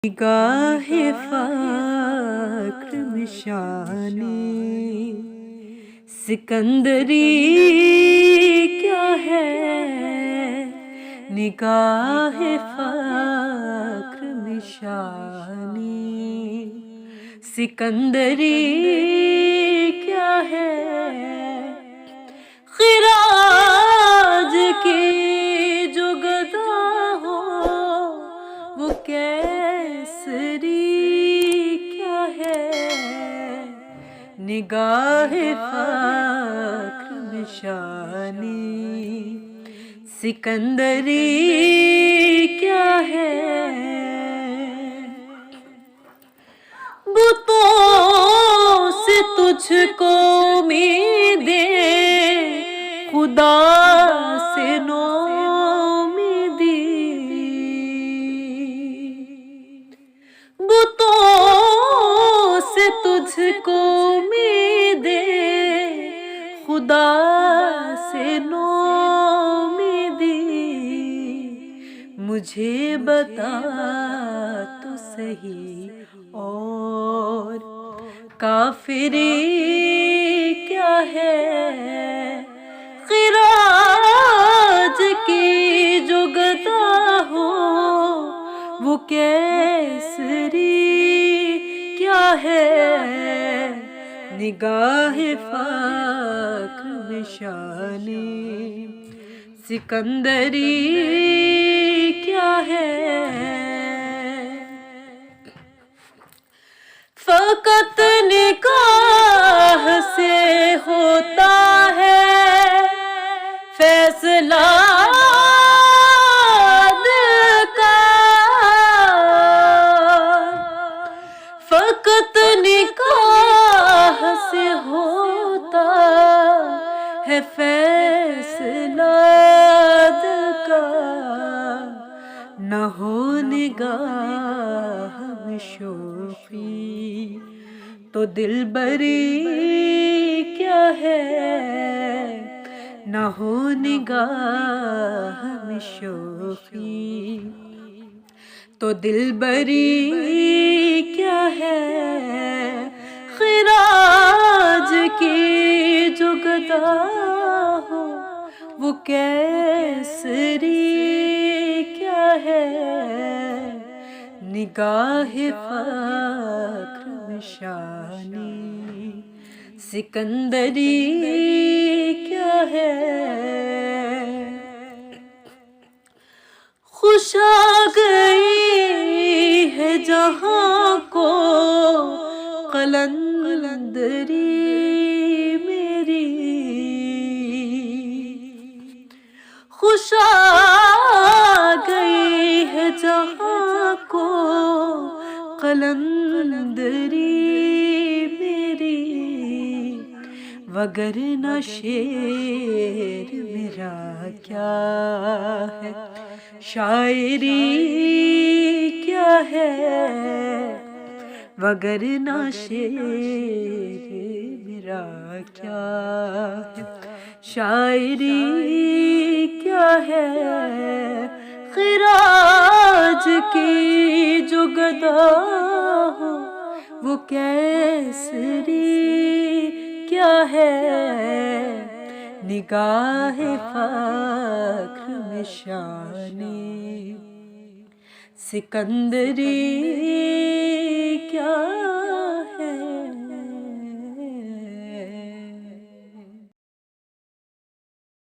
نگاہ فقر میں شان سکندری کیا ہے، نگاہ فقر میں شان سکندری کیا ہے، خراج کی جو گدا ہو وہ کیسری کیا ہے، نگاہ فقر میں شان سکندری کیا ہے، بتوں سے تجھ کو امیدیں خدا سے نومیدی، بتوں سے تجھ کو امیدیں خدا سے نومیدی، مجھے بتا تو صحیح اور کافری کیا ہے، خراج کی جو گدا ہو وہ کیسری کیا ہے، نگاہ فقر میں شان سکندری کیا ہے، فقط نگاہ سے ہوتا ہے فیصلہ دل کا، فقط نگاہ سے ہوتا ہے فیصلہ دل کا، نہ ہو نگاہ میں شوخی تو دلبری کیا ہے، نہ ہو نگاہ میں شوخی تو دلبری کیا ہے، خراج کی جو گدا ہو وہ کیسری کیا ہے، نگاہ فقر میں شان سکندری کیا ہے، خوش آ گئی ہے جہاں کو قلندری میری، خوش آ گئی ہے جہاں کو قلندری میری، وگرنہ شعر میرا کیا ہے، شاعری کیا ہے، وگرنہ شعر میرا کیا ہے، شاعری کیا ہے، خراج کی جو گدا ہو وہ کیسری کیا ہے، نگاہ فقر میں شان سکندری